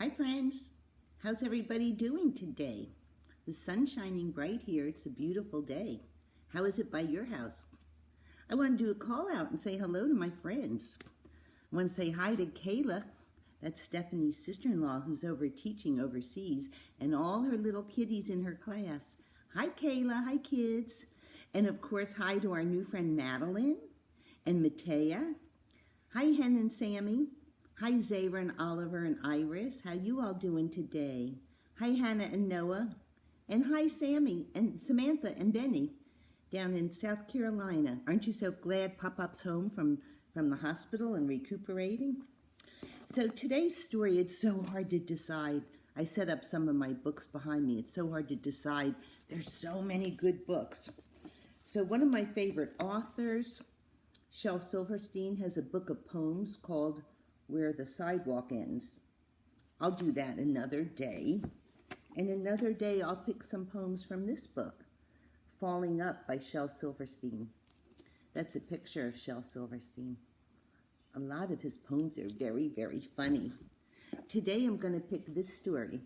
Hi friends, how's everybody doing today? The sun's shining bright here. It's a beautiful day. How is it by your house? I want to do a call out and say hello to my friends. I want to say hi to Kayla. That's Stephanie's sister-in-law who's over teaching overseas, and all her little kiddies in her class. Hi Kayla, hi kids. And of course, hi to our new friend Madeline and Matea. Hi Hen and Sammy. Hi Zara and Oliver and Iris. How you all doing today? Hi Hannah and Noah. And hi Sammy and Samantha and Benny down in South Carolina. Aren't you so glad Pop-Pop's home from the hospital and recuperating? So today's story, it's so hard to decide. I set up some of my books behind me. It's so hard to decide. There's so many good books. So one of my favorite authors, Shel Silverstein, has a book of poems called Where the Sidewalk Ends. I'll do that another day. And another day I'll pick some poems from this book, Falling Up by Shel Silverstein. That's a picture of Shel Silverstein. A lot of his poems are very, very funny. Today I'm going to pick this story,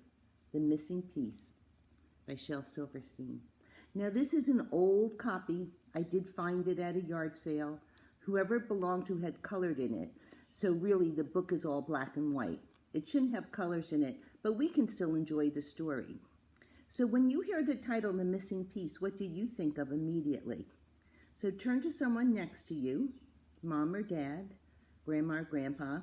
The Missing Piece by Shel Silverstein. Now this is an old copy. I did find it at a yard sale. Whoever it belonged to had colored in it. So really the book is all black and white. It shouldn't have colors in it, but we can still enjoy the story. So when you hear the title, The Missing Piece, what do you think of immediately? So turn to someone next to you, mom or dad, grandma or grandpa,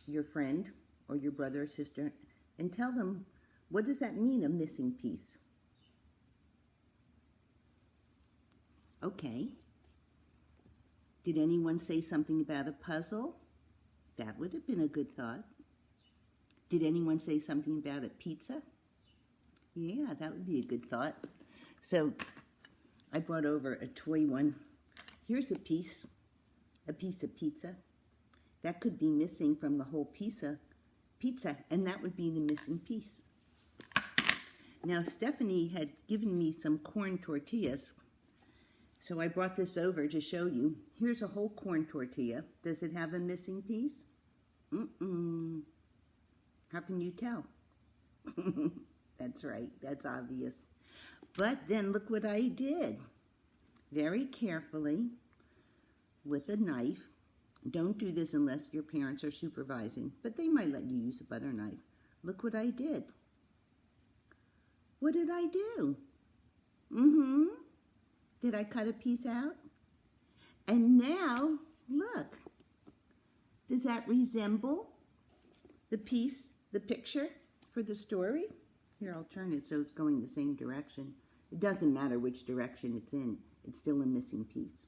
your friend or your brother or sister, and tell them, what does that mean, a missing piece? Okay. Did anyone say something about a puzzle? That would have been a good thought. Did anyone say something about a pizza? Yeah, that would be a good thought. So I brought over a toy one. Here's a piece of pizza. That could be missing from the whole pizza, and that would be the missing piece. Now Stephanie had given me some corn tortillas, so I brought this over to show you. Here's a whole corn tortilla. Does it have a missing piece? How can you tell? That's right, that's obvious. But then look what I did. Very carefully, with a knife. Don't do this unless your parents are supervising, but they might let you use a butter knife. Look what I did. What did I do? Did I cut a piece out? And now, look. Does that resemble the piece, the picture for the story? Here, I'll turn it so it's going the same direction. It doesn't matter which direction it's in. It's still a missing piece.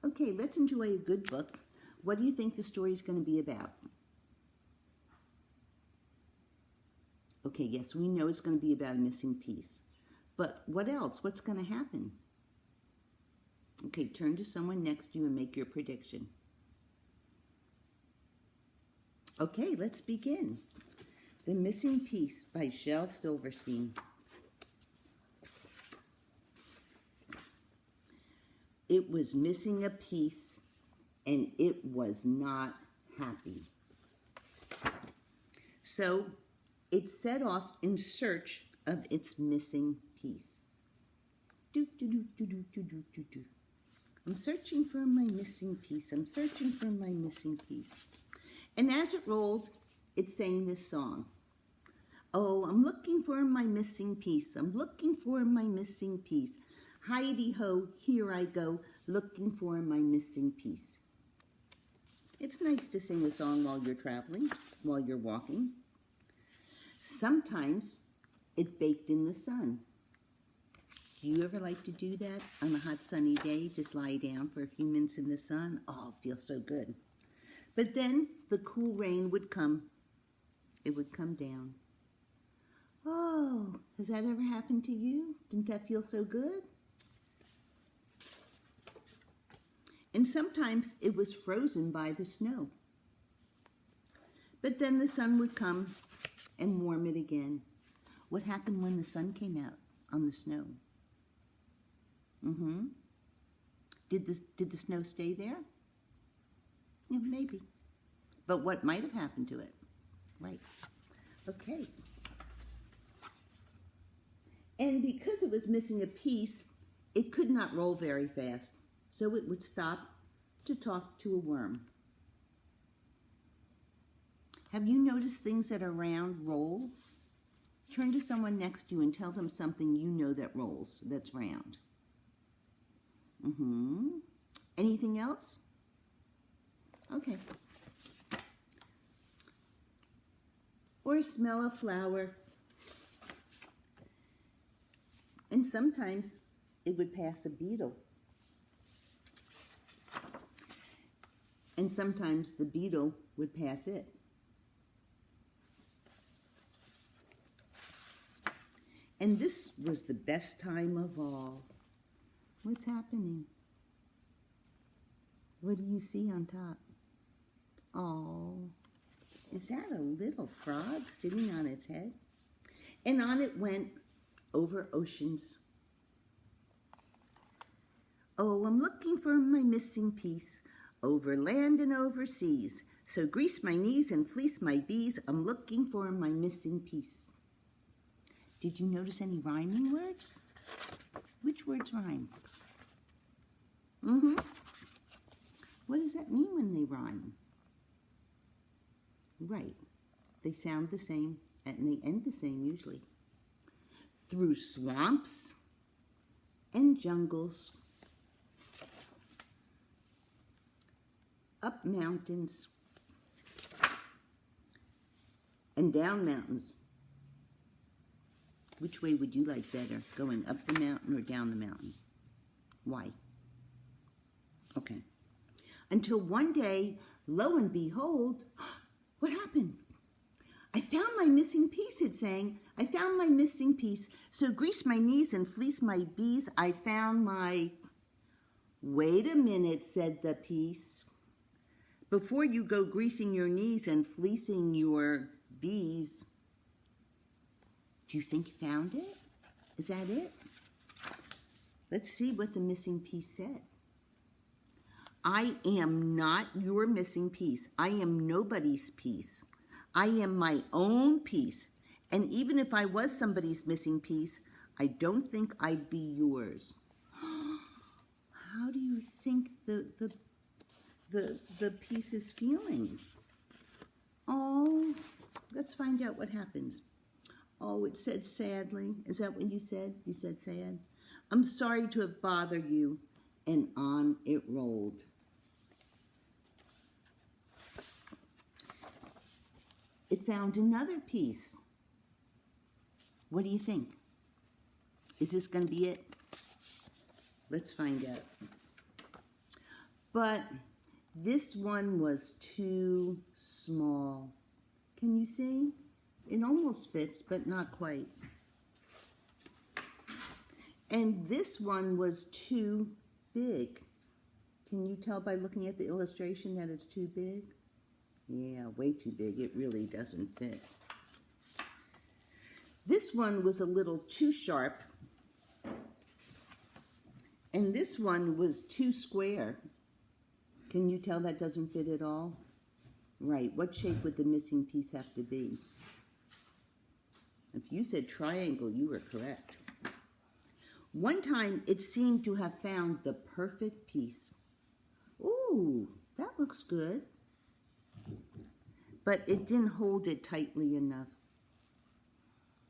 Okay, let's enjoy a good book. What do you think the story is going to be about? Okay, yes, we know it's going to be about a missing piece. But what else? What's going to happen? Okay, turn to someone next to you and make your prediction. Okay, let's begin. The Missing Piece by Shel Silverstein. It was missing a piece, and it was not happy. So it set off in search of its missing piece. I'm searching for my missing piece. I'm searching for my missing piece. And as it rolled, it sang this song. Oh, I'm looking for my missing piece. I'm looking for my missing piece. Heidi-ho, here I go, looking for my missing piece. It's nice to sing a song while you're traveling, while you're walking. Sometimes it baked in the sun. Do you ever like to do that on a hot sunny day? Just lie down for a few minutes in the sun? Oh, it feels so good. But then the cool rain would come. It would come down. Oh, has that ever happened to you? Didn't that feel so good? And sometimes it was frozen by the snow. But then the sun would come and warm it again. What happened when the sun came out on the snow? Did the snow stay there? Yeah, maybe. But what might have happened to it? Right. Okay. And because it was missing a piece, it could not roll very fast, so it would stop to talk to a worm. Have you noticed things that are round roll? Turn to someone next to you and tell them something you know that rolls, that's round. Anything else? Okay. Or smell a flower. And sometimes it would pass a beetle. And sometimes the beetle would pass it. And this was the best time of all. What's happening? What do you see on top? Oh, is that a little frog sitting on its head? And on it went over oceans. Oh, I'm looking for my missing piece, over land and over seas. So grease my knees and fleece my bees. I'm looking for my missing piece. Did you notice any rhyming words? Which words rhyme? What does that mean when they rhyme? Right. They sound the same and they end the same usually. Through swamps and jungles, up mountains and down mountains. Which way would you like better, going up the mountain or down the mountain? Why? Okay. Until one day, lo and behold, what happened? I found my missing piece, it's saying. I found my missing piece. So grease my knees and fleece my bees. I found my... Wait a minute, said the piece. Before you go greasing your knees and fleecing your bees, do you think you found it? Is that it? Let's see what the missing piece said. I am not your missing piece. I am nobody's piece. I am my own piece. And even if I was somebody's missing piece, I don't think I'd be yours. How do you think the piece is feeling? Oh, let's find out what happens. Oh, it said sadly. Is that what you said? You said sad? I'm sorry to have bothered you. And on it rolled. It found another piece. What do you think? Is this going to be it? Let's find out. But this one was too small. Can you see? It almost fits, but not quite. And this one was too big. Can you tell by looking at the illustration that it's too big? Yeah, way too big. It really doesn't fit. This one was a little too sharp. And this one was too square. Can you tell that doesn't fit at all? Right. What shape would the missing piece have to be? If you said triangle, you were correct. One time, it seemed to have found the perfect piece. Ooh, that looks good. But it didn't hold it tightly enough.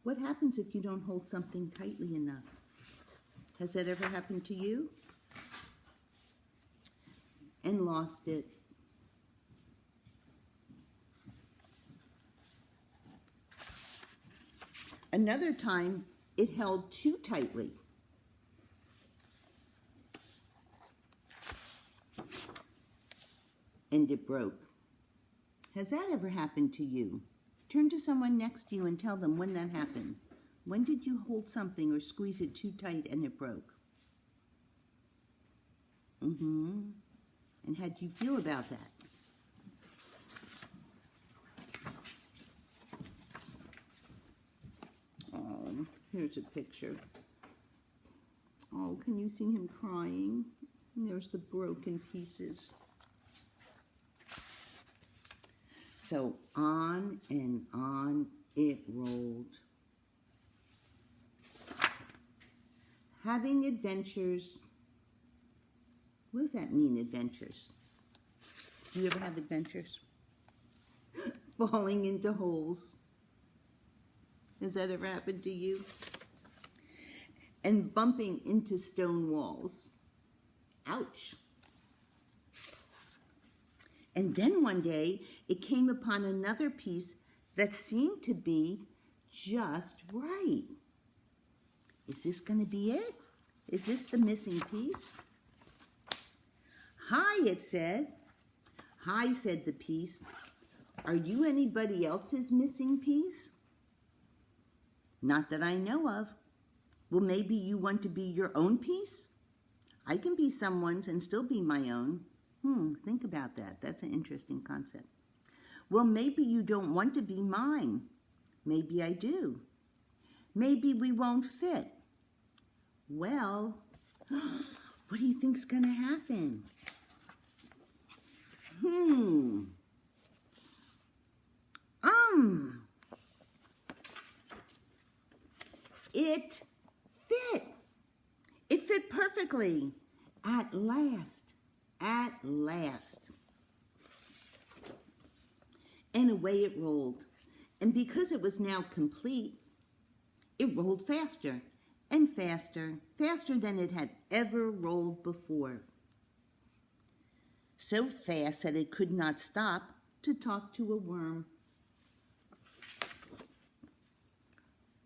What happens if you don't hold something tightly enough? Has that ever happened to you? And lost it. Another time, it held too tightly. And it broke. Has that ever happened to you? Turn to someone next to you and tell them when that happened. When did you hold something or squeeze it too tight and it broke? And how do you feel about that? Oh, here's a picture. Oh, can you see him crying? And there's the broken pieces. So on and on it having adventures. What does that mean, adventures? Do you ever have adventures? Falling into holes. Has that ever happened to you? And bumping into stone walls. Ouch. And then one day, it came upon another piece that seemed to be just right. Is this going to be it? Is this the missing piece? Hi, it said. Hi, said the piece. Are you anybody else's missing piece? Not that I know of. Well, maybe you want to be your own piece? I can be someone's and still be my own. Think about that. That's an interesting concept. Well, maybe you don't want to be mine. Maybe I do. Maybe we won't fit. Well, what do you think's going to happen? It fit. It fit perfectly. At last. At last. And away it rolled. And because it was now complete, it rolled faster and faster, faster than it had ever rolled before. So fast that it could not stop to talk to a worm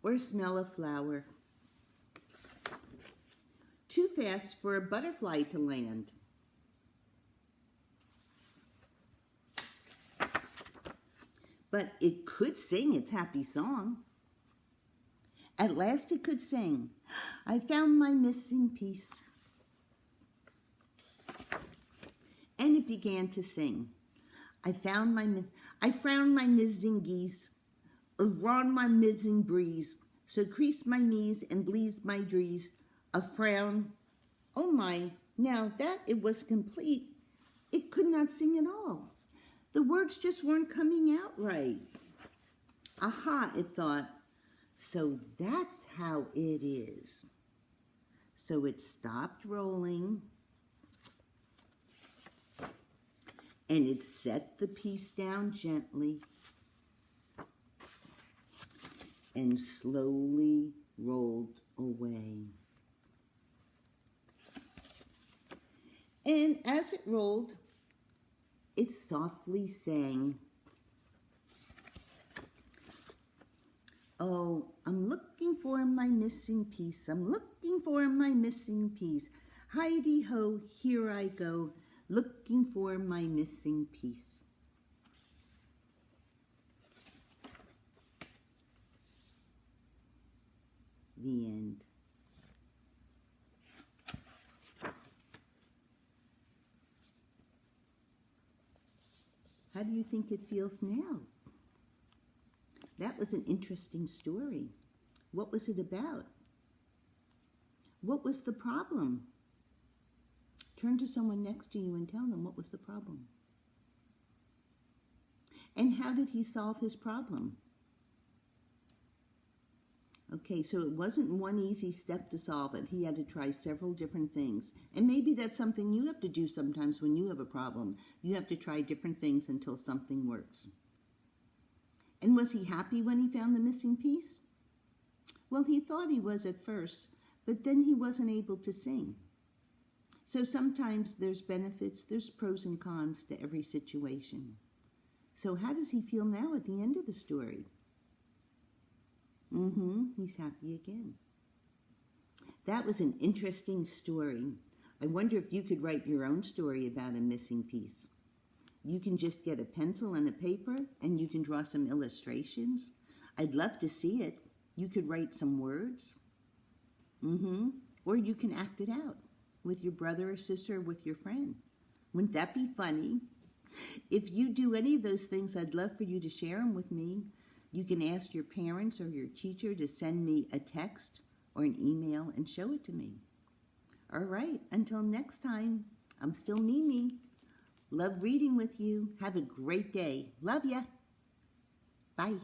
or smell a flower. Too fast for a butterfly to land. But it could sing its happy song. At last it could sing, I found my missing piece. And it began to sing. I found my missing geese, around my missing breeze, so crease my knees and bleeze my drees, a frown. Oh my, now that it was complete, it could not sing at all. The words just weren't coming out right. Aha, it thought, so that's how it is. So it stopped rolling, and it set the piece down gently and slowly rolled away. And as it rolled, it softly sang, oh, I'm looking for my missing piece. I'm looking for my missing piece. Heidi-ho, here I go, looking for my missing piece. The end. How do you think it feels now? That was an interesting story. What was it about? What was the problem? Turn to someone next to you and tell them what was the problem. And how did he solve his problem? Okay, so it wasn't one easy step to solve it. He had to try several different things. And maybe that's something you have to do sometimes when you have a problem. You have to try different things until something works. And was he happy when he found the missing piece? Well, he thought he was at first, but then he wasn't able to sing. So sometimes there's benefits, there's pros and cons to every situation. So how does he feel now at the end of the story? He's happy again. That was an interesting story. I wonder if you could write your own story about a missing piece. You can just get a pencil and a paper and you can draw some illustrations. I'd love to see it. You could write some words. Or you can act it out with your brother or sister or with your friend. Wouldn't that be funny? If you do any of those things, I'd love for you to share them with me. You can ask your parents or your teacher to send me a text or an email and show it to me. All right, until next time, I'm still Mimi. Love reading with you. Have a great day. Love ya. Bye.